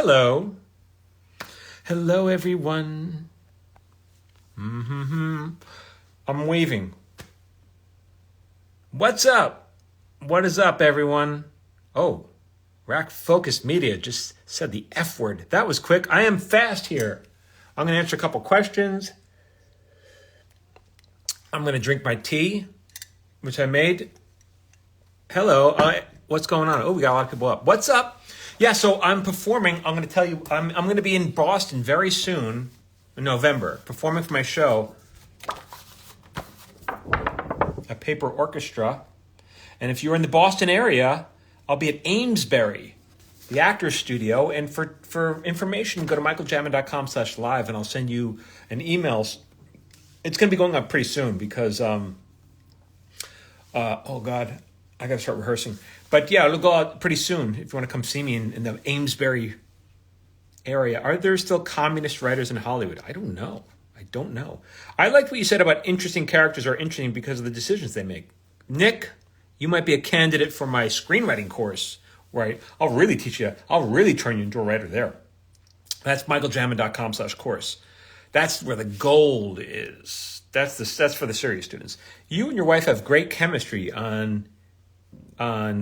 Hello. Hello, everyone. I'm waving. What's up? What is up, everyone? Oh, Rack Focus Media just said the F word. That was quick. I am fast here. I'm going to answer a couple questions. I'm going to drink my tea, which I made. Hello. What's going on? Oh, we got a lot of people up. What's up? Yeah, so I'm performing. I'm going to tell you, I'm going to be in Boston very soon, in November, performing for my show, a paper orchestra. And if you're in the Boston area, I'll be at Amesbury, the Actors Studio. And for information, go to MichaelJamin.com/live, and I'll send you an email. It's going to be going up pretty soon because, oh God, I got to start rehearsing. But yeah, it'll go out pretty soon if you want to come see me in the Amesbury area. Are there still communist writers in Hollywood? I don't know. I liked what you said about interesting characters are interesting because of the decisions they make. Nick, you might be a candidate for my screenwriting course, right? I'll really teach you. I'll really turn you into a writer there. That's MichaelJamin.com/course. That's where the gold is. That's for the serious students. You and your wife have great chemistry on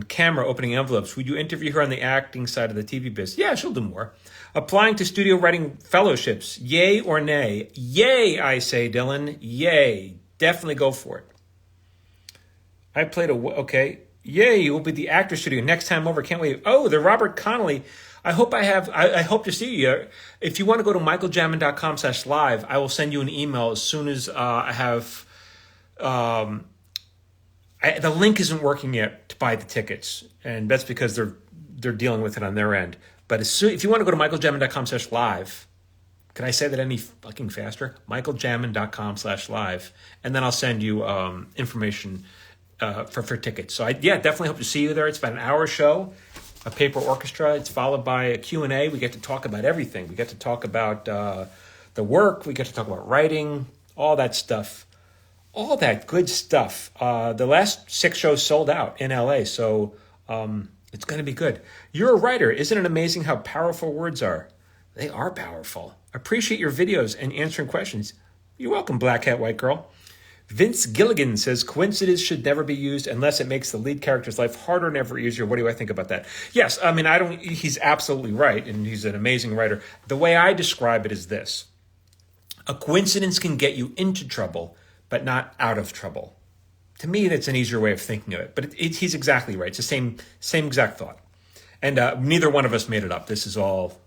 camera opening envelopes. Would you interview her on the acting side of the TV biz? Yeah, she'll do more. Applying to studio writing fellowships, yay or nay? Yay, I say, Dylan. Yay. Definitely go for it. I played okay. Yay, you will be the Actors Studio next time over. Can't wait. Oh, the Robert Connolly. I hope to see you. If you want to go to michaeljamin.com/live, I will send you an email as soon as I have... the link isn't working yet to buy the tickets, and that's because they're dealing with it on their end. But if you want to go to michaeljamin.com/live, can I say that any fucking faster? michaeljamin.com/live, and then I'll send you information for tickets. So definitely hope to see you there. It's about an hour show, a paper orchestra. It's followed by a Q&A. We get to talk about everything. We get to talk about the work. We get to talk about writing, all that stuff. All that good stuff. The last 6 shows sold out in LA, so it's going to be good. You're a writer. Isn't it amazing how powerful words are? They are powerful. Appreciate your videos and answering questions. You're welcome, Black Hat White Girl. Vince Gilligan says, coincidence should never be used unless it makes the lead character's life harder, never easier. What do I think about that? Yes, I mean, he's absolutely right, and he's an amazing writer. The way I describe it is this. A coincidence can get you into trouble, but not out of trouble. To me, that's an easier way of thinking of it. But he's exactly right. It's the same exact thought. And neither one of us made it up. This is all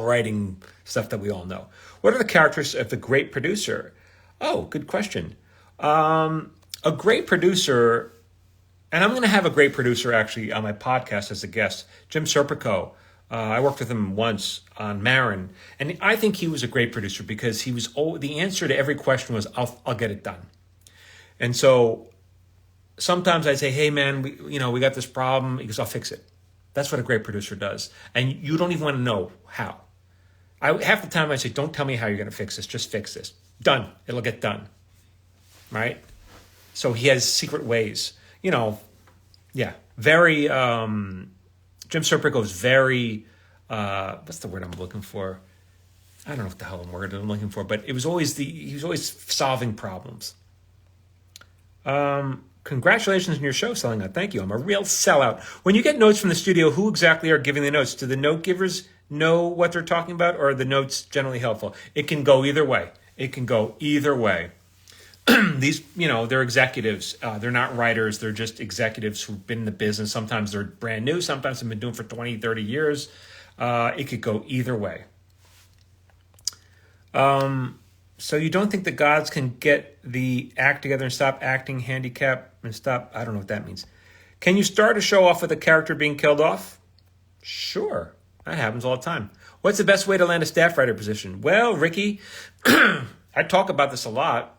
writing stuff that we all know. What are the characters of the great producer? Oh, good question. A great producer, and I'm going to have a great producer actually on my podcast as a guest, Jim Serpico. I worked with him once on Marin, and I think he was a great producer because he was the answer to every question was, I'll get it done. And so sometimes I say, hey man, we got this problem. He goes, I'll fix it. That's what a great producer does. And you don't even want to know how. Half the time I say, don't tell me how you're going to fix this. Just fix this. Done. It'll get done. Right? So he has secret ways. Very... Jim Serpico is very, what's the word I'm looking for? I don't know what the hell I'm looking for, but he was always solving problems. Congratulations on your show selling out. Thank you. I'm a real sellout. When you get notes from the studio, who exactly are giving the notes? Do the note givers know what they're talking about, or are the notes generally helpful? It can go either way. These, they're executives. They're not writers. They're just executives who've been in the business. Sometimes they're brand new. Sometimes they've been doing it for 20, 30 years. It could go either way. So you don't think the gods can get the act together and stop acting handicap and stop? I don't know what that means. Can you start a show off with a character being killed off? Sure. That happens all the time. What's the best way to land a staff writer position? Well, Ricky, I talk about this a lot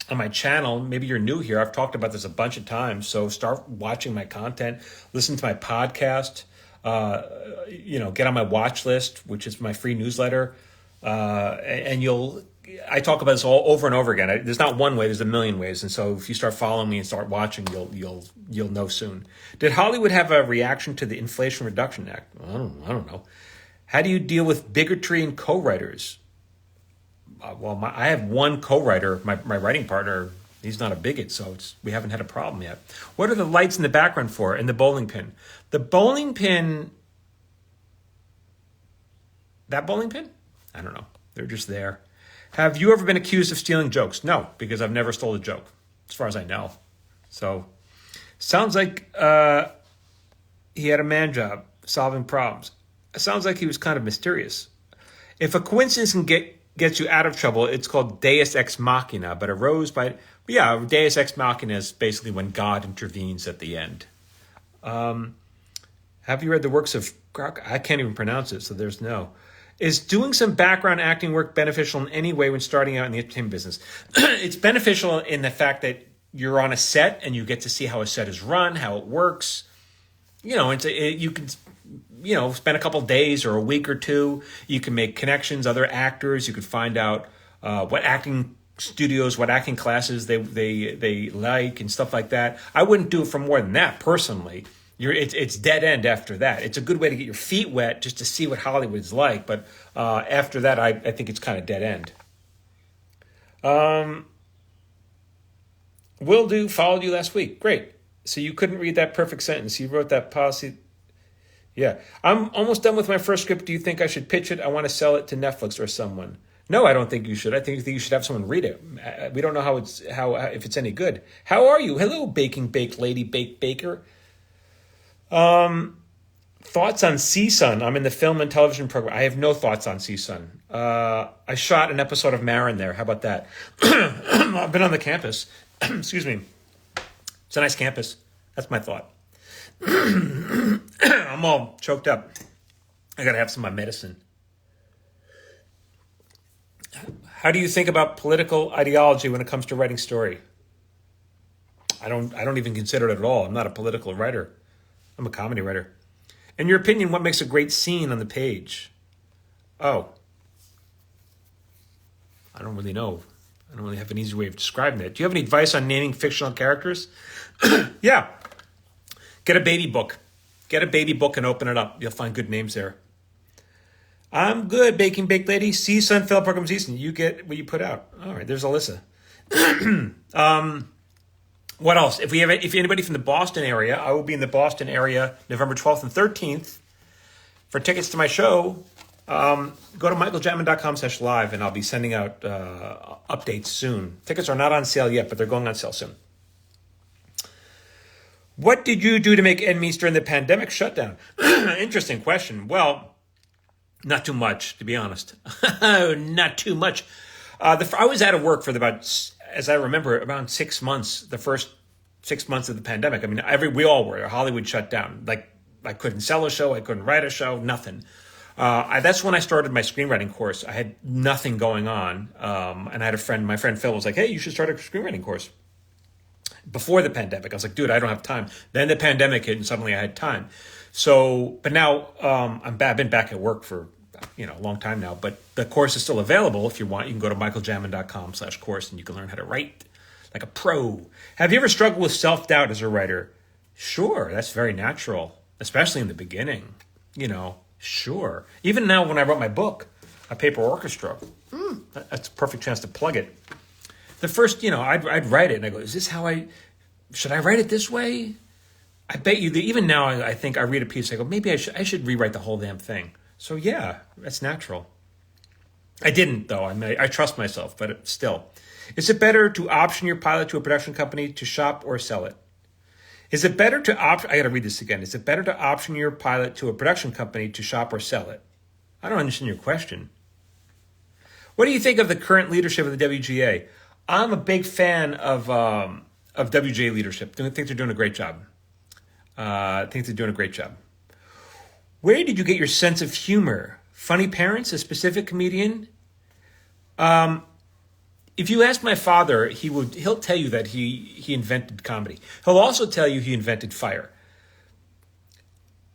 on my channel. Maybe you're new here. I've talked about this a bunch of times. So start watching my content, listen to my podcast, get on my watch list, which is my free newsletter. And you'll I talk about this all over and over again. There's not one way; there's a million ways. And so, if you start following me and start watching, you'll know soon. Did Hollywood have a reaction to the Inflation Reduction Act? I don't know. How do you deal with bigotry in co-writers? I have one co-writer, my writing partner. He's not a bigot, so we haven't had a problem yet. What are the lights in the background for? And the bowling pin. The bowling pin. That bowling pin? I don't know. They're just there. Have you ever been accused of stealing jokes? No, because I've never stole a joke, as far as I know. So, sounds like he had a man job solving problems. It sounds like he was kind of mysterious. If a coincidence can gets you out of trouble, it's called Deus Ex Machina, but arose by... Yeah, Deus Ex Machina is basically when God intervenes at the end. Have you read the works of... I can't even pronounce it, so there's no... Is doing some background acting work beneficial in any way when starting out in the entertainment business? It's beneficial in the fact that you're on a set and you get to see how a set is run, how it works. You know, you can, spend a couple days or a week or two. You can make connections, other actors. You can find out what acting studios, what acting classes they like and stuff like that. I wouldn't do it for more than that personally. It's dead end after that. It's a good way to get your feet wet just to see what Hollywood's like. But after that, I think it's kind of dead end. Will do followed you last week. Great. So you couldn't read that perfect sentence. You wrote that policy. Yeah. I'm almost done with my first script. Do you think I should pitch it? I want to sell it to Netflix or someone. No, I don't think you should. I think you should have someone read it. We don't know if it's any good. How are you? Hello, baking baked lady baked baker. Thoughts on CSUN? I'm in the film and television program. I have no thoughts on CSUN. I shot an episode of Marin there. How about that? I've been on the campus. Excuse me. It's a nice campus. That's my thought. I'm all choked up. I got to have some of my medicine. How do you think about political ideology when it comes to writing story? I don't even consider it at all. I'm not a political writer. I'm a comedy writer. In your opinion, what makes a great scene on the page? Oh. I don't really know. I don't really have an easy way of describing it. Do you have any advice on naming fictional characters? Yeah. Get a baby book. Get a baby book and open it up. You'll find good names there. I'm good, Baking Baked Lady. CSUN Film Program season. You get what you put out. All right, there's Alyssa. What else? If anybody from the Boston area, I will be in the Boston area November 12th and 13th. For tickets to my show, go to MichaelJaminWriter.com/live, and I'll be sending out updates soon. Tickets are not on sale yet, but they're going on sale soon. What did you do to make ends meet during the pandemic shutdown? Interesting question. Well, not too much, to be honest. Not too much. I was out of work for as I remember, around 6 months, the first 6 months of the pandemic. I mean, we all were. Hollywood shut down. Like, I couldn't sell a show. I couldn't write a show. Nothing. That's when I started my screenwriting course. I had nothing going on. And I had a friend, my friend Phil was like, hey, you should start a screenwriting course. Before the pandemic, I was like, dude, I don't have time. Then the pandemic hit and suddenly I had time. So, but now I've been back at work for a long time now, but the course is still available. If you want, you can go to MichaelJamin.com/course and you can learn how to write like a pro. Have you ever struggled with self-doubt as a writer? Sure, that's very natural, especially in the beginning. Sure. Even now when I wrote my book, A Paper Orchestra, that's a perfect chance to plug it. The first, I'd write it and I go, should I write it this way? I bet you that even now I think I read a piece, I go, maybe I should rewrite the whole damn thing. So yeah, that's natural. I didn't though. I trust myself, but still. Is it better to option your pilot to a production company to shop or sell it? Is it better to I got to read this again. Is it better to option your pilot to a production company to shop or sell it? I don't understand your question. What do you think of the current leadership of the WGA? I'm a big fan of WGA leadership. I think they're doing a great job. Where did you get your sense of humor? Funny parents, a specific comedian? If you ask my father, he'll tell you that he invented comedy. He'll also tell you he invented fire.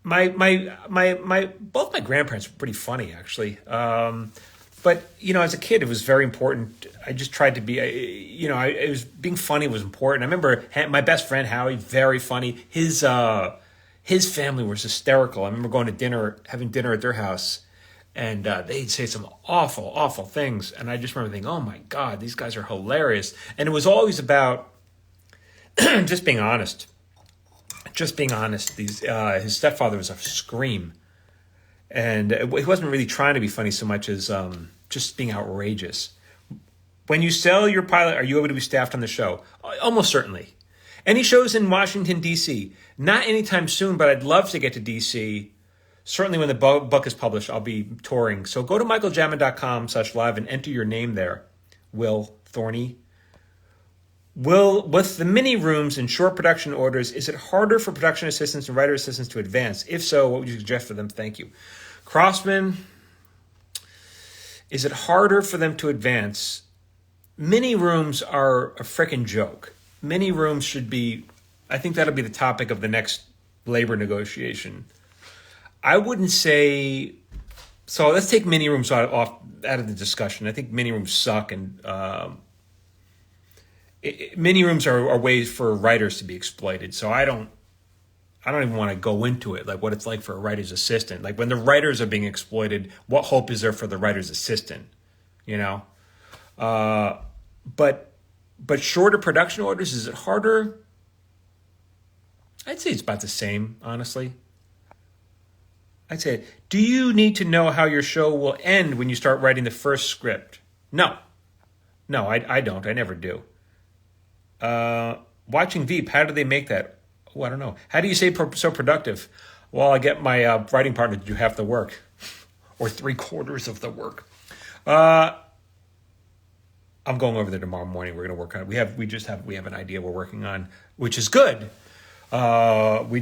Both my grandparents were pretty funny, actually. But, as a kid, it was very important. I just tried to be, it was being funny was important. I remember my best friend, Howie, very funny. His family was hysterical. I remember going to dinner, having dinner at their house, and they'd say some awful, awful things. And I just remember thinking, oh my God, these guys are hilarious. And it was always about just being honest. Just being honest. His stepfather was a scream. And he wasn't really trying to be funny so much as just being outrageous. When you sell your pilot, are you able to be staffed on the show? Almost certainly. Any shows in Washington, D.C.? Not anytime soon, but I'd love to get to D.C. Certainly when the book is published, I'll be touring. So go to MichaelJamin.com/live and enter your name there. Will Thorny. Will, with the mini rooms and short production orders, is it harder for production assistants and writer assistants to advance? If so, what would you suggest for them? Thank you. Crossman, is it harder for them to advance? Mini rooms are a frickin' joke. Mini rooms should be, I think that'll be the topic of the next labor negotiation. I wouldn't say, so let's take mini rooms out of the discussion. I think mini rooms suck, and mini rooms are ways for writers to be exploited. So I don't even want to go into it, like what it's like for a writer's assistant. Like when the writers are being exploited, what hope is there for the writer's assistant? But shorter production orders, is it harder? I'd say it's about the same, honestly. I'd say, do you need to know how your show will end when you start writing the first script? No, I don't. I never do. Watching Veep, how do they make that? Oh, I don't know. How do you say so productive? Well, I get my writing partner to do half the work, or 3/4 of the work. I'm going over there tomorrow morning. We're going to work on it. We have an idea we're working on, which is good. We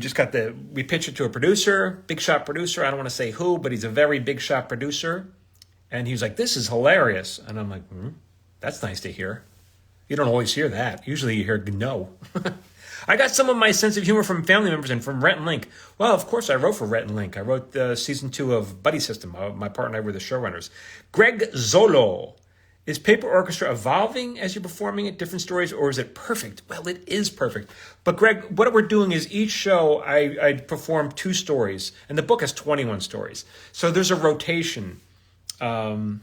pitched it to a producer, big shot producer. I don't want to say who, but he's a very big shot producer. And he was like, this is hilarious. And I'm like, that's nice to hear. You don't always hear that. Usually you hear no. I got some of my sense of humor from family members and from Rhett and Link. Well, of course I wrote for Rhett and Link. I wrote season 2 of Buddy System. My partner and I were the showrunners. Greg Zolo. Is Paper Orchestra evolving as you're performing it, different stories, or is it perfect? Well, it is perfect. But Greg, what we're doing is each show I perform 2 stories, and the book has 21 stories. So there's a rotation. And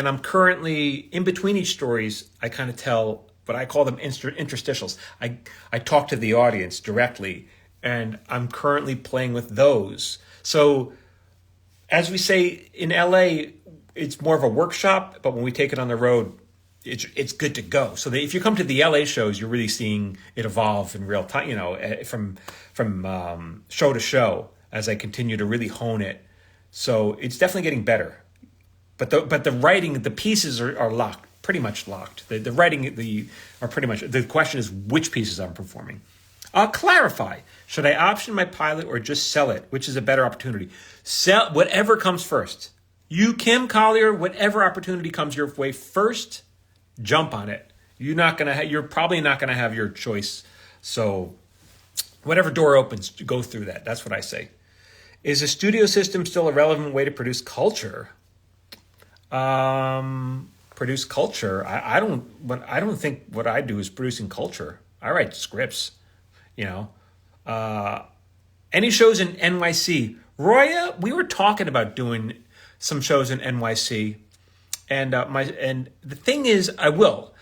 I'm currently, in between each stories, I kind of tell, but I call them interstitials. I talk to the audience directly, and I'm currently playing with those. So as we say in LA, it's more of a workshop, but when we take it on the road, it's good to go. So that if you come to the LA shows, you're really seeing it evolve in real time, from show to show as I continue to really hone it. So it's definitely getting better. But the writing, the pieces are locked, pretty much locked. The writing are pretty much, the question is which pieces I'm performing. I'll clarify. Should I option my pilot or just sell it? Which is a better opportunity? Sell whatever comes first. You, Kim Collier, whatever opportunity comes your way first, jump on it. You're probably not gonna have your choice. So whatever door opens, go through that. That's what I say. Is a studio system still a relevant way to produce culture? Produce culture. I don't think what I do is producing culture. I write scripts. Any shows in NYC? Roya, we were talking about doing some shows in NYC, and the thing is, I will,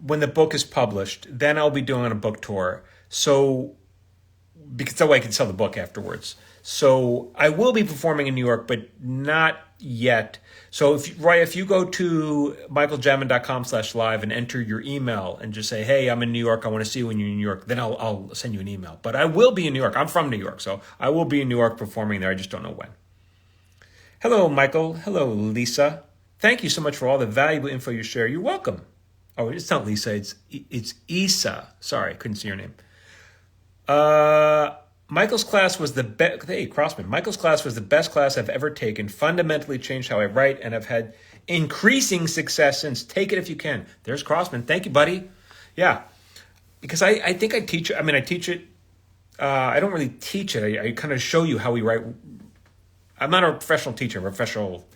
when the book is published, then I'll be doing a book tour. So because that way I can sell the book afterwards. So I will be performing in New York, but not yet. So if you go to MichaelJamin.com/live and enter your email and just say, hey, I'm in New York, I want to see you when you're in New York, then I'll send you an email. But I will be in New York. I'm from New York, so I will be in New York performing there. I just don't know when. Hello, Michael. Hello, Lisa. Thank you so much for all the valuable info you share. You're welcome. Oh, it's not Lisa. It's Isa. Sorry, I couldn't see your name. Michael's class was the best. Hey, Crossman. Michael's class was the best class I've ever taken. Fundamentally changed how I write, and I've had increasing success since. Take it if you can. There's Crossman. Thank you, buddy. Yeah, because I think I teach. I mean, I teach it. I don't really teach it. I kind of show you how we write. I'm not a professional teacher, I'm a professional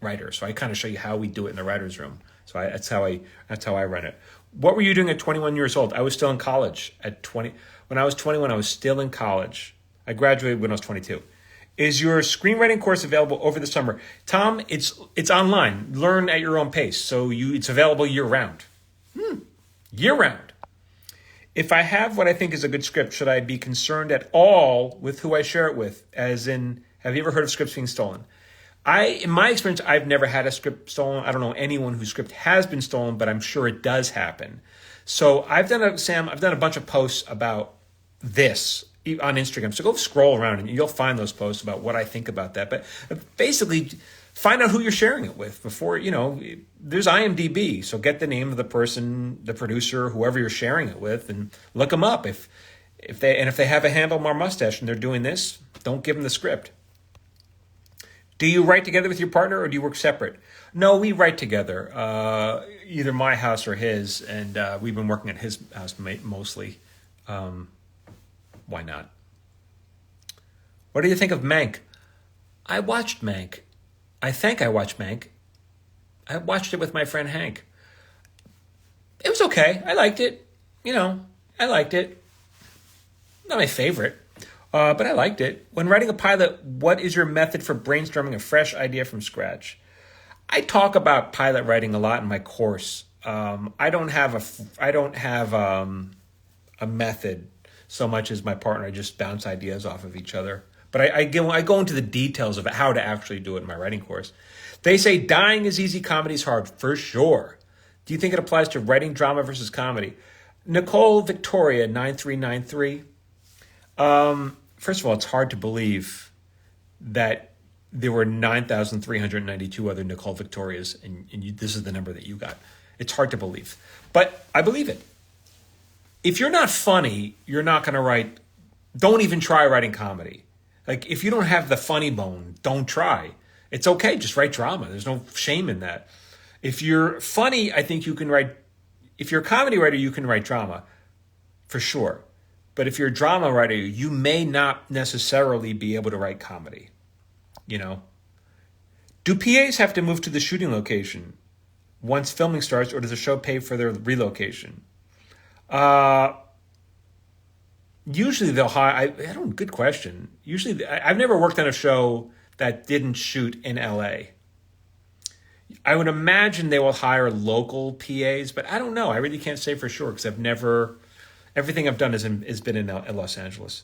writer. So I kind of show you how we do it in the writer's room. So that's how I run it. What were you doing at 21 years old? I was still in college at 20. When I was 21, I was still in college. I graduated when I was 22. Is your screenwriting course available over the summer? Tom, it's online. Learn at your own pace. So it's available year round. Year round. If I have what I think is a good script, should I be concerned at all with who I share it with? As in, have you ever heard of scripts being stolen? In my experience, I've never had a script stolen. I don't know anyone whose script has been stolen, but I'm sure it does happen. So I've done a bunch of posts about this on Instagram. So go scroll around and you'll find those posts about what I think about that. But basically, find out who you're sharing it with before, there's IMDb. So get the name of the person, the producer, whoever you're sharing it with, and look them up. If they have a handlebar mustache and they're doing this, don't give them the script. Do you write together with your partner or do you work separate? No, we write together, either my house or his, and we've been working at his house mostly. Why not? What do you think of Mank? I watched Mank. I think I watched Mank. I watched it with my friend Hank. It was okay. I liked it. I liked it. Not my favorite. But I liked it. When writing a pilot, what is your method for brainstorming a fresh idea from scratch? I talk about pilot writing a lot in my course. I don't have a method so much as my partner. I just bounce ideas off of each other. But I go into the details of how to actually do it in my writing course. They say dying is easy, comedy is hard. For sure. Do you think it applies to writing drama versus comedy? Nicole Victoria 9393. First of all, it's hard to believe that there were 9,392 other Nicole Victorias, and this is the number that you got. It's hard to believe, but I believe it. If you're not funny, you're not going to write. Don't even try writing comedy. Like, if you don't have the funny bone, don't try. It's okay. Just write drama. There's no shame in that. If you're funny, I think you can write. If you're a comedy writer, you can write drama for sure. But if you're a drama writer, you may not necessarily be able to write comedy. Do PAs have to move to the shooting location once filming starts, or does the show pay for their relocation? Usually they'll hire. Good question. Usually, I've never worked on a show that didn't shoot in LA. I would imagine they will hire local PAs, but I don't know. I really can't say for sure because everything I've done has been in Los Angeles.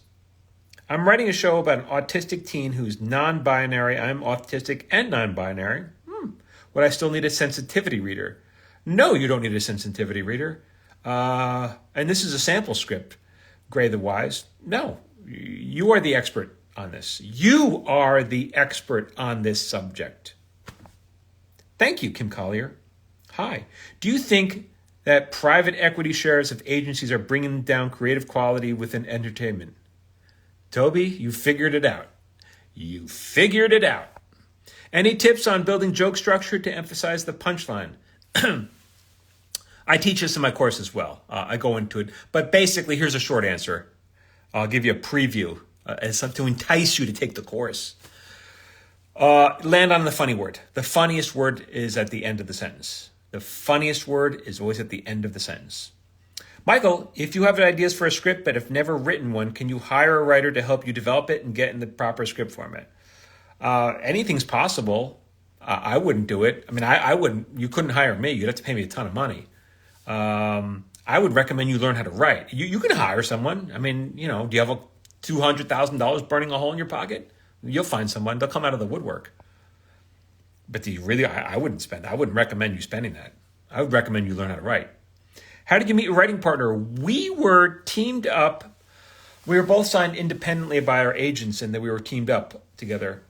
I'm writing a show about an autistic teen who's non-binary. I'm autistic and non-binary. Would I still need a sensitivity reader? No, you don't need a sensitivity reader. And this is a sample script, Gray the Wise. No, you are the expert on this. You are the expert on this subject. Thank you, Kim Collier. Hi. Do you think that private equity shares of agencies are bringing down creative quality within entertainment? Toby, you figured it out. You figured it out. Any tips on building joke structure to emphasize the punchline? I teach this in my course as well. I go into it. But basically, here's a short answer. I'll give you a preview to entice you to take the course. Land on the funny word. The funniest word is at the end of the sentence. The funniest word is always at the end of the sentence. Michael, if you have ideas for a script but have never written one, can you hire a writer to help you develop it and get in the proper script format? Anything's possible. I wouldn't do it. I mean, I wouldn't. You couldn't hire me. You'd have to pay me a ton of money. I would recommend you learn how to write. You can hire someone. I mean, do you have $200,000 burning a hole in your pocket? You'll find someone. They'll come out of the woodwork. But do you really? I wouldn't recommend you spending that. I would recommend you learn how to write. How did you meet your writing partner? We were teamed up. We were both signed independently by our agents, and then we were teamed up together.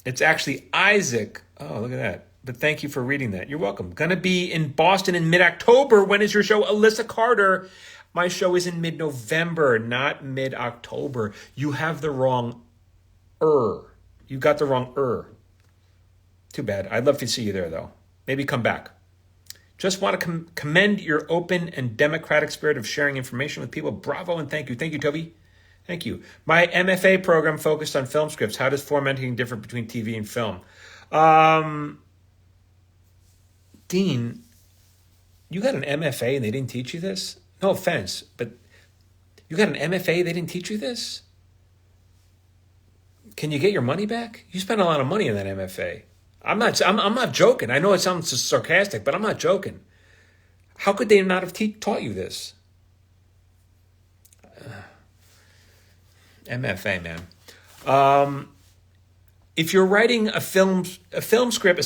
It's actually Isaac. Oh, look at that. But thank you for reading that. You're welcome. Going to be in Boston in mid-October. When is your show? Alyssa Carter. My show is in mid-November, not mid-October. You have the wrong You got the wrong Too bad. I'd love to see you there, though. Maybe come back. Just want to commend your open and democratic spirit of sharing information with people. Bravo and thank you. Thank you, Toby. Thank you. My MFA program focused on film scripts. How does formatting differ between TV and film? Dean, you got an MFA and they didn't teach you this? No offense, but you got an MFA, they didn't teach you this? Can you get your money back? You spent a lot of money on that MFA. I'm not joking. I know it sounds sarcastic, but I'm not joking. How could they not have taught you this? MFA, man. If you're writing a film script,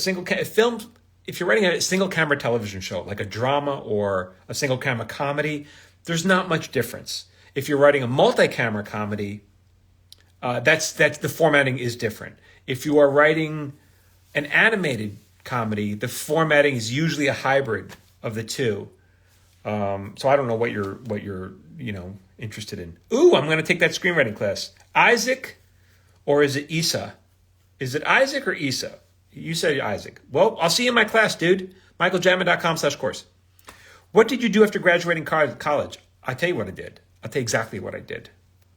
if you're writing a single camera television show, like a drama or a single camera comedy, there's not much difference. If you're writing a multi-camera comedy, that's the formatting is different. If you are writing an animated comedy, the formatting is usually a hybrid of the two. So I don't know what you're interested in. Ooh, I'm going to take that screenwriting class. Isaac, or is it Isa? Is it Isaac or Isa? You said Isaac. Well, I'll see you in my class, dude. MichaelJamin.com/course. What did you do after graduating college? I'll tell you what I did. I'll tell you exactly what I did.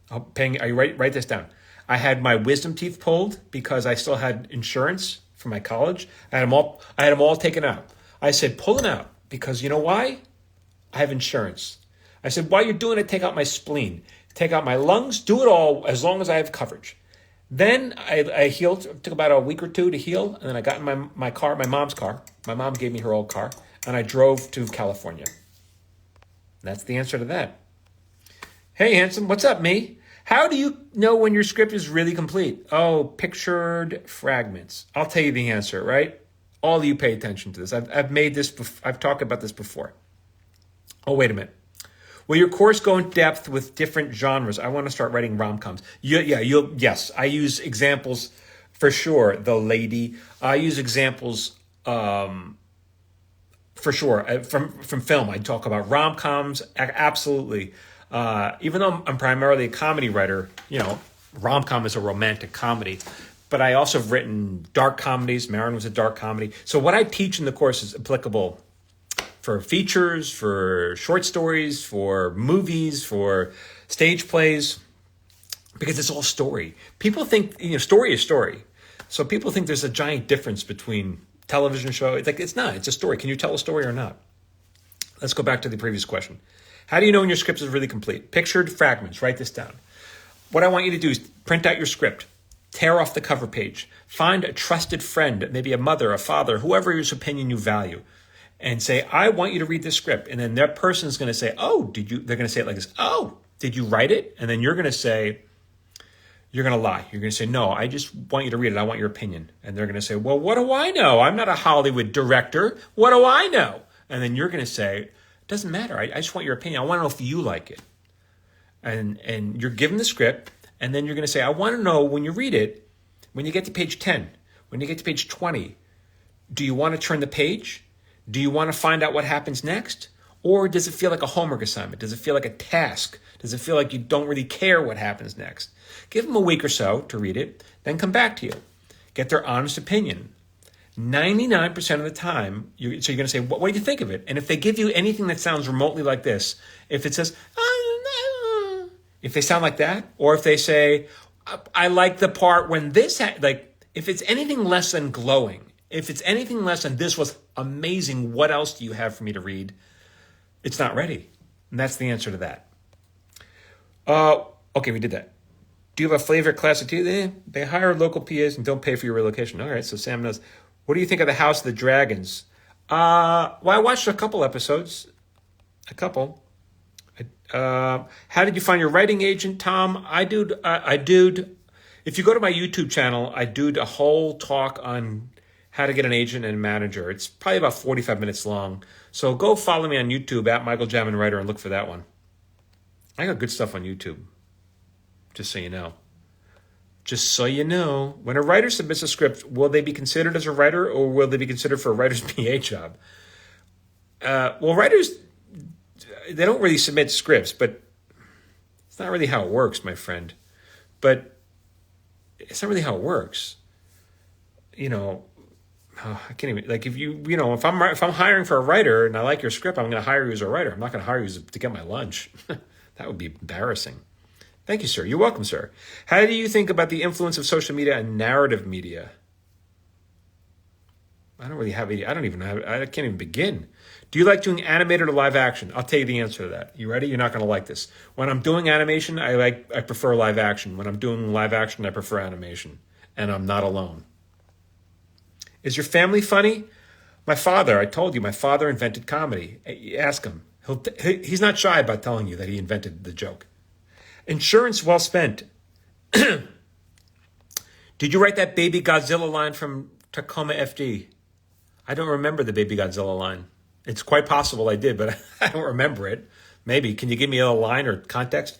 Are you write this down? I had my wisdom teeth pulled because I still had insurance for my college. I had them all taken out. I said, pull them out because you know why? I have insurance. I said, while you're doing it, take out my spleen, take out my lungs, do it all as long as I have coverage. Then I healed. It took about a week or two to heal, and then I got in my car, my mom's car. My mom gave me her old car, and I drove to California. That's the answer to that. Hey, handsome, what's up, me? How do you know when your script is really complete? Oh, pictured fragments. I'll tell you the answer, right? All of you pay attention to this. I've talked about this before. Oh, wait a minute. Will your course go in depth with different genres? I want to start writing rom-coms. Yes, I use examples for sure. The Lady. I use examples for sure from film. I talk about rom-coms. Absolutely. Even though I'm primarily a comedy writer, rom-com is a romantic comedy. But I also have written dark comedies. Marin was a dark comedy. So what I teach in the course is applicable for features, for short stories, for movies, for stage plays, because it's all story. People think, story is story. So people think there's a giant difference between television show. It's not. It's a story. Can you tell a story or not? Let's go back to the previous question. How do you know when your script is really complete? Pictured fragments. Write this down. What I want you to do is print out your script. Tear off the cover page. Find a trusted friend, maybe a mother, a father, whoever whose opinion you value. And say, I want you to read this script. And then that person is going to say, they're going to say it like this. Oh, did you write it? And then you're going to lie. You're going to say, no, I just want you to read it. I want your opinion. And they're going to say, well, what do I know? I'm not a Hollywood director. What do I know? And then you're going to say, it doesn't matter. I just want your opinion. I want to know if you like it. And you're given the script. And then you're going to say, I want to know when you read it, when you get to page 10, when you get to page 20, do you want to turn the page? Do you want to find out what happens next? Or does it feel like a homework assignment? Does it feel like a task? Does it feel like you don't really care what happens next? Give them a week or so to read it, then come back to you. Get their honest opinion. 99% of the time, you're going to say, what do you think of it? And if they give you anything that sounds remotely like this, if it says, if they sound like that, or if they say, I like the part when this, if it's anything less than glowing, if it's anything less than this was amazing, what else do you have for me to read? It's not ready. And that's the answer to that. Okay, we did that. Do you have a favorite class of TV? They hire local PAs and don't pay for your relocation. All right, so Sam knows. What do you think of the House of the Dragons? Well, I watched a couple episodes. A couple. How did you find your writing agent, Tom? I do. If you go to my YouTube channel, I do a whole talk on how to get an agent and manager. It's probably about 45 minutes long. So go follow me on YouTube at MichaelJaminWriter and look for that one. I got good stuff on YouTube, just so you know. Just so you know, when a writer submits a script, will they be considered as a writer or will they be considered for a writer's PA job? Well, writers, they don't really submit scripts, but it's not really how it works, my friend. But it's not really how it works. I can't even, if I'm hiring for a writer and I like your script, I'm going to hire you as a writer. I'm not going to hire you to get my lunch. That would be embarrassing. Thank you, sir. You're welcome, sir. How do you think about the influence of social media and narrative media? I don't really have any, I can't even begin. Do you like doing animated or live action? I'll tell you the answer to that. You ready? You're not going to like this. When I'm doing animation, I prefer live action. When I'm doing live action, I prefer animation. And I'm not alone. Is your family funny? My father, I told you, my father invented comedy. Ask him. He's not shy about telling you that he invented the joke. Insurance well spent. Did you write that Baby Godzilla line from Tacoma FD? I don't remember the Baby Godzilla line. It's quite possible I did, but I don't remember it. Maybe. Can you give me a line or context?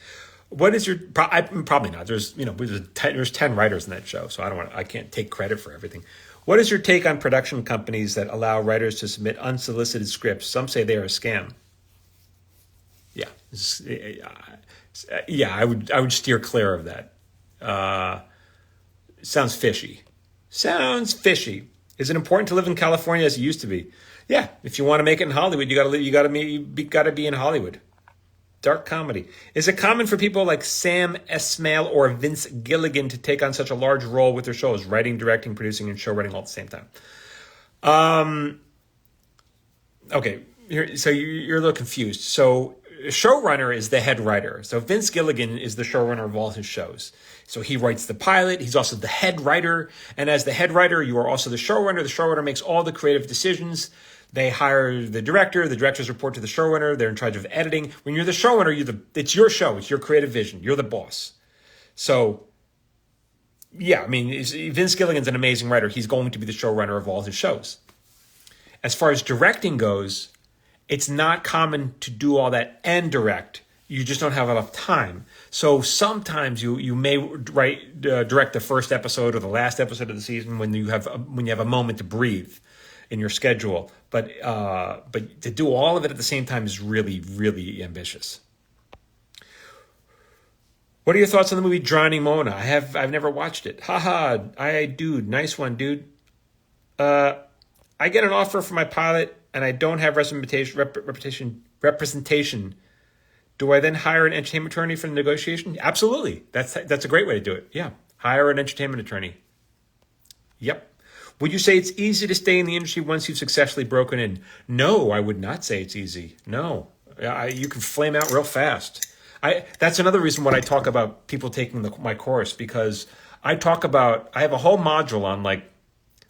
What is your? Probably not. There's 10 writers in that show, so I can't take credit for everything. What is your take on production companies that allow writers to submit unsolicited scripts? Some say they are a scam. Yeah, I would steer clear of that. Sounds fishy. Is it important to live in California as it used to be? Yeah, if you want to make it in Hollywood, you got to be in Hollywood. Dark comedy. Is it common for people like Sam Esmail or Vince Gilligan to take on such a large role with their shows, writing, directing, producing, and show writing all at the same time? Okay, so you're a little confused. So showrunner is the head writer. So Vince Gilligan is the showrunner of all his shows. So he writes the pilot. He's also the head writer. And as the head writer, you are also the showrunner. The showrunner makes all the creative decisions. They hire the director. The directors report to the showrunner. They're in charge of editing. When you're the showrunner, it's your show. It's your creative vision. You're the boss. So, yeah, I mean, Vince Gilligan's an amazing writer. He's going to be the showrunner of all his shows. As far as directing goes, it's not common to do all that and direct. You just don't have enough time. So sometimes you may direct the first episode or the last episode of the season when you have a moment to breathe in your schedule. But to do all of it at the same time is really, really ambitious. What are your thoughts on the movie Drowning Mona? I've never watched it. Dude, nice one, dude. I get an offer for my pilot and I don't have representation. Do I then hire an entertainment attorney for the negotiation? Absolutely. That's a great way to do it. Yeah. Hire an entertainment attorney. Yep. Would you say it's easy to stay in the industry once you've successfully broken in? No, I would not say it's easy. No. You can flame out real fast. That's another reason why I talk about people taking my course, because I have a whole module on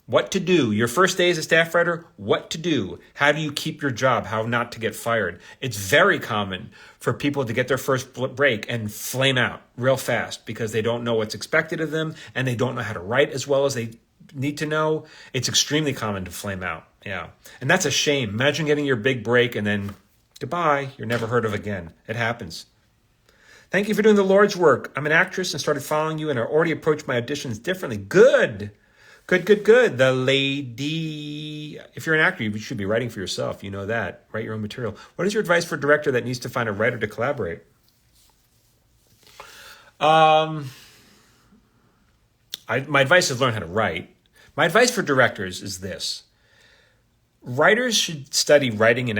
what to do. Your first day as a staff writer, what to do. How do you keep your job? How not to get fired. It's very common for people to get their first break and flame out real fast because they don't know what's expected of them and they don't know how to write as well as they need to know. It's extremely common to flame out. Yeah. And that's a shame. Imagine getting your big break and then goodbye. You're never heard of again. It happens. Thank you for doing the Lord's work. I'm an actress and started following you and I already approach my auditions differently. Good. The lady. If you're an actor, you should be writing for yourself. You know that. Write your own material. What is your advice for a director that needs to find a writer to collaborate? My advice is learn how to write. My advice for directors is this. Writers should study writing and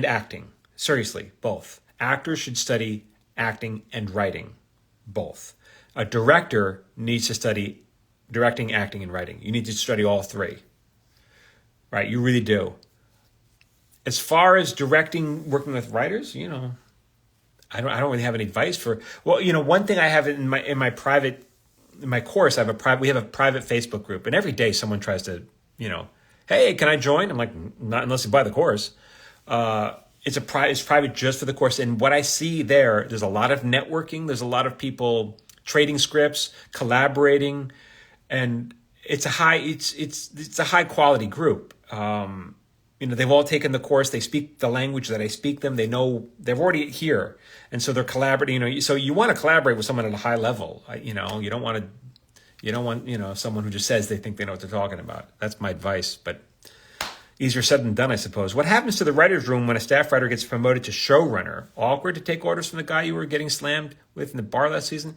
acting. Seriously, both. Actors should study acting and writing. Both. A director needs to study directing, acting, and writing. You need to study all three. Right? You really do. As far as directing, working with writers, I don't really have any advice for. Well, one thing I have in my course, we have a private Facebook group, and every day someone tries to, hey, can I join? I'm like, not unless you buy the course. It's private just for the course, and what I see there's a lot of networking. There's a lot of people trading scripts, collaborating. And it's a high quality group. They've all taken the course. They speak the language that I speak them. They know they're already here, and so they're collaborating. So you want to collaborate with someone at a high level. You don't want someone who just says they think they know what they're talking about. That's my advice, but easier said than done, I suppose. What happens to the writer's room when a staff writer gets promoted to showrunner? Awkward to take orders from the guy you were getting slammed with in the bar last season.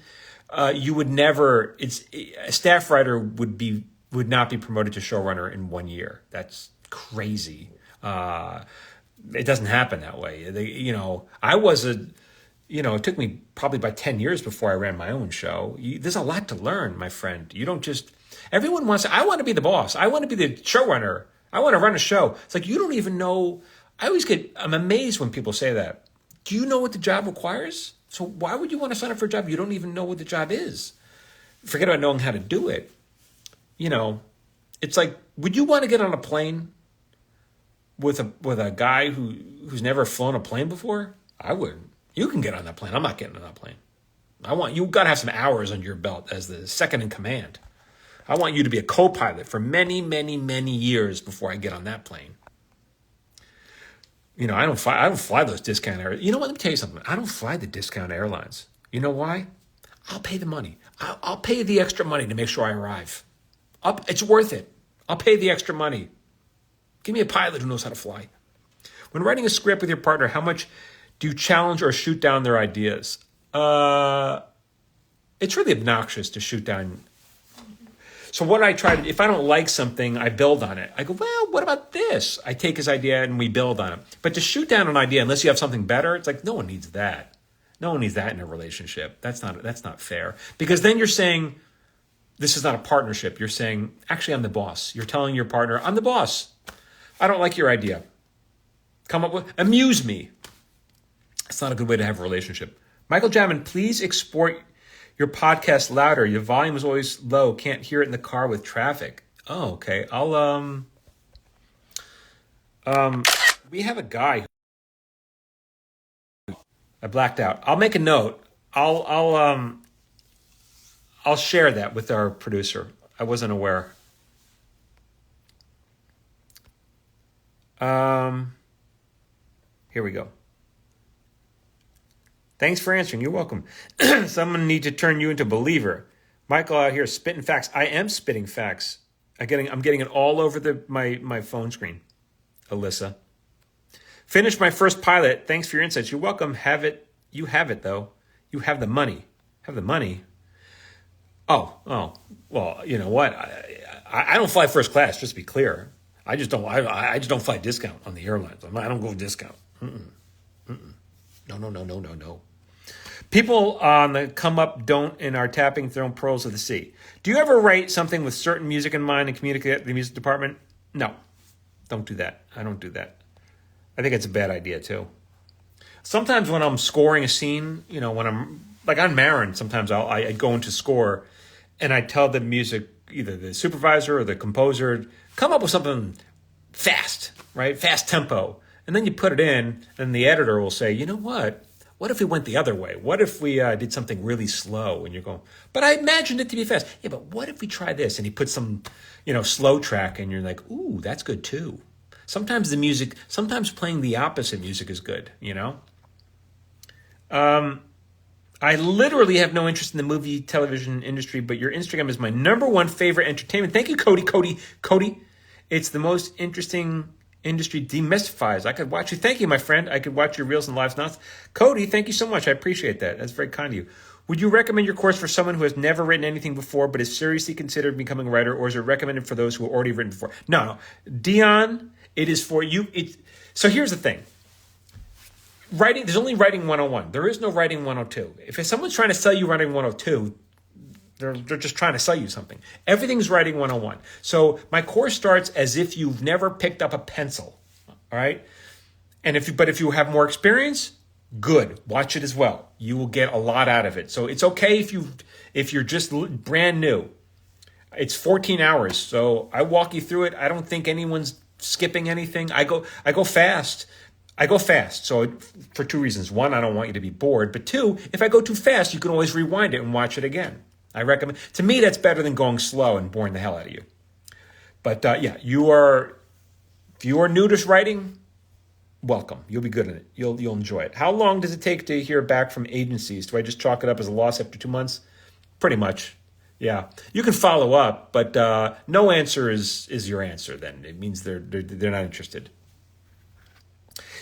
You would never. A staff writer would not be promoted to showrunner in 1 year. That's crazy. It doesn't happen that way. I was it took me probably about 10 years before I ran my own show. There's a lot to learn, my friend. You don't just, everyone wants, I want to be the boss. I want to be the showrunner. I want to run a show. It's like, you don't even know. I'm amazed when people say that. Do you know what the job requires? So why would you want to sign up for a job you don't even know what the job is? Forget about knowing how to do it. It's like, would you want to get on a plane with a guy who's never flown a plane before? I wouldn't. You can get on that plane. I'm not getting on that plane. You got to have some hours on your belt as the second in command. I want you to be a co-pilot for many, many, many years before I get on that plane. I don't fly those discount airlines. You know what? Let me tell you something. I don't fly the discount airlines. You know why? I'll pay the money. I'll pay the extra money to make sure I arrive. It's worth it. I'll pay the extra money. Give me a pilot who knows how to fly. When writing a script with your partner, how much do you challenge or shoot down their ideas? It's really obnoxious to shoot down. So what I try to, if I don't like something, I build on it. I go, well, what about this? I take his idea and we build on it. But to shoot down an idea, unless you have something better, it's like, no one needs that. No one needs that in a relationship. That's not fair. Because then you're saying, this is not a partnership. You're saying, actually, I'm the boss. You're telling your partner, I'm the boss. I don't like your idea. Amuse me. It's not a good way to have a relationship. Michael Jamin, please export your podcast louder. Your volume is always low. Can't hear it in the car with traffic. Oh, okay. We have a guy. I blacked out. I'll make a note. I'll share that with our producer. I wasn't aware. Here we go. Thanks for answering. You're welcome. Someone need to turn you into a believer. Michael out here spitting facts. I am spitting facts. I'm getting it all over my phone screen. Alyssa. Finished my first pilot. Thanks for your insights. You're welcome. Have it. You have it, though. You have the money. Have the money. Oh. Well, you know what? I don't fly first class, just to be clear. I just don't fly discount on the airlines. I don't go discount. No. People on the come up don't and are tapping their own pearls of the sea. Do you ever write something with certain music in mind and communicate to the music department? No, don't do that. I don't do that. I think it's a bad idea too. Sometimes when I'm scoring a scene, when I'm like on Marin, sometimes I go into score and I tell the music, either the supervisor or the composer, come up with something fast, right? Fast tempo. And then you put it in, and the editor will say, you know what? What if we went the other way? What if we did something really slow? And you're going, but I imagined it to be fast. Yeah, but what if we try this? And he puts some, slow track, and you're like, ooh, that's good too. Sometimes playing the opposite music is good, I literally have no interest in the movie, television industry, but your Instagram is my number one favorite entertainment. Thank you, Cody. It's the most interesting industry demystifies. I could watch you. Thank you, my friend. I could watch your reels and lives. Not Cody, thank you so much. I appreciate that. That's very kind of you. Would you recommend your course for someone who has never written anything before but is seriously considered becoming a writer, or is it recommended for those who have already written before? No. Dion, it is for you. So here's the thing. Writing, there's only writing 101. There is no writing 102. If someone's trying to sell you writing 102, they're just trying to sell you something. Everything's writing 101. So my course starts as if you've never picked up a pencil, all right? And if you have more experience, good. Watch it as well. You will get a lot out of it. So it's okay if you're just brand new. It's 14 hours. So I walk you through it. I don't think anyone's skipping anything. I go fast. So for two reasons. One, I don't want you to be bored. But two, if I go too fast, you can always rewind it and watch it again. I recommend. To me, that's better than going slow and boring the hell out of you. But if you are new to writing, welcome. You'll be good at it. You'll enjoy it. How long does it take to hear back from agencies? Do I just chalk it up as a loss after 2 months? Pretty much. Yeah. You can follow up, but no answer is your answer. Then it means they're not interested.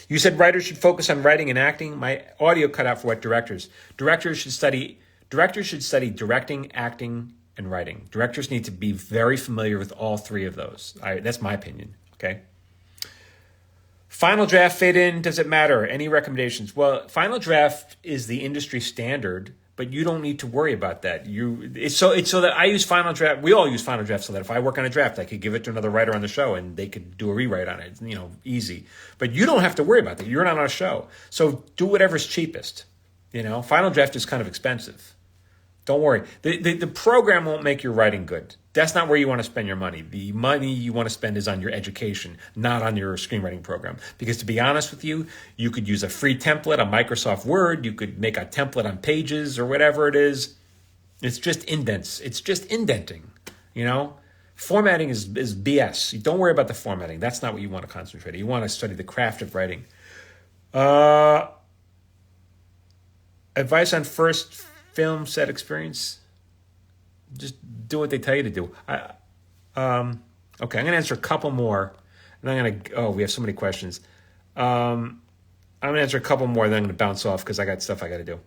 You said writers should focus on writing and acting. My audio cut out for what directors. Directors should study directing, acting, and writing. Directors need to be very familiar with all three of those. That's my opinion, okay? Final draft fade in. Does it matter? Any recommendations? Well, final draft is the industry standard, but you don't need to worry about that. It's so that I use final draft. We all use final draft so that if I work on a draft, I could give it to another writer on the show and they could do a rewrite on it. Easy. But you don't have to worry about that. You're not on a show, so do whatever's cheapest. Final draft is kind of expensive. Don't worry. The program won't make your writing good. That's not where you want to spend your money. The money you want to spend is on your education, not on your screenwriting program. Because to be honest with you, you could use a free template on Microsoft Word. You could make a template on Pages or whatever it is. It's just indents. It's just indenting. Formatting is BS. Don't worry about the formatting. That's not what you want to concentrate on. You want to study the craft of writing. Advice on first film set experience? Just do what they tell you to do. Okay, I'm going to answer a couple more. And we have so many questions. I'm going to answer a couple more, then I'm going to bounce off because I got stuff I got to do.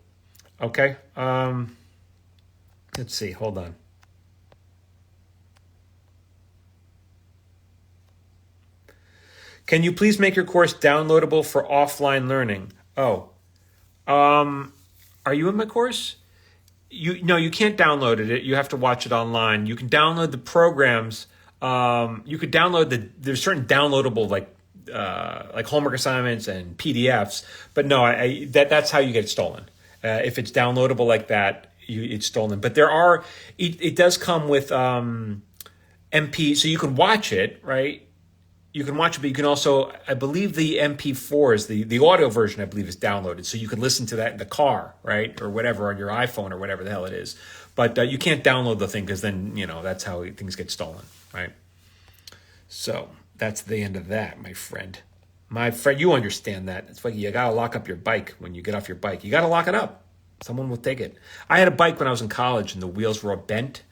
Okay? Let's see. Hold on. Can you please make your course downloadable for offline learning? Are you in my course? No, you can't download it. You have to watch it online. You can download the programs. You could download there's certain downloadable like homework assignments and PDFs. But no, that's how you get it stolen. If it's downloadable like that, it's stolen. But it does come with MP, so you can watch it, right? You can watch it, but you can also, I believe the MP4s, the audio version, I believe, is downloaded. So you can listen to that in the car, right? Or whatever, on your iPhone or whatever the hell it is. But you can't download the thing because then, that's how things get stolen, right? So that's the end of that, my friend. My friend, you understand that. It's like you got to lock up your bike when you get off your bike. You got to lock it up. Someone will take it. I had a bike when I was in college and the wheels were all bent.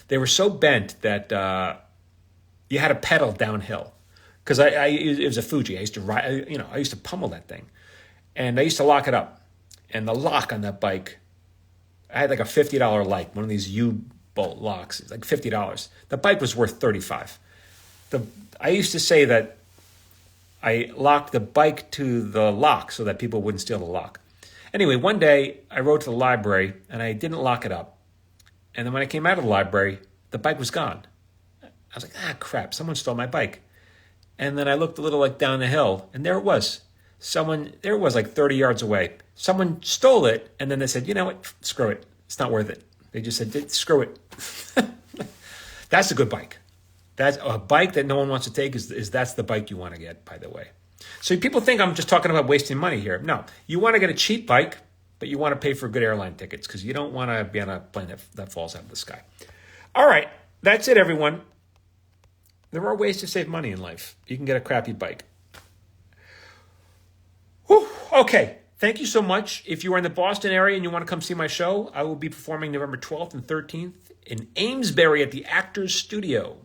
They were so bent that you had to pedal downhill. Because it was a Fuji. I used to ride, I used to pummel that thing. And I used to lock it up. And the lock on that bike, I had like a $50 light, one of these U-bolt locks. It's like $50. The bike was worth $35. I used to say that I locked the bike to the lock so that people wouldn't steal the lock. Anyway, one day I rode to the library and I didn't lock it up. And then when I came out of the library, the bike was gone. I was like, crap, someone stole my bike. And then I looked a little like down the hill, and there it was. There it was like 30 yards away. Someone stole it, and then they said, you know what, screw it. It's not worth it. They just said, screw it. That's a good bike. That's a bike that no one wants to take that's the bike you want to get, by the way. So people think I'm just talking about wasting money here. No, you want to get a cheap bike, but you want to pay for good airline tickets because you don't want to be on a plane that falls out of the sky. All right, that's it, everyone. There are ways to save money in life. You can get a crappy bike. Whew, okay, thank you so much. If you are in the Boston area and you want to come see my show, I will be performing November 12th and 13th in Amesbury at the Actors Studio.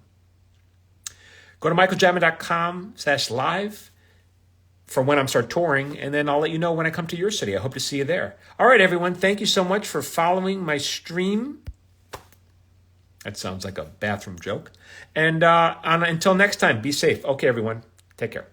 Go to MichaelJaminWriter.com/live for when I'm start touring, and then I'll let you know when I come to your city. I hope to see you there. All right, everyone, thank you so much for following my stream. That sounds like a bathroom joke. And until next time, be safe. Okay, everyone, take care.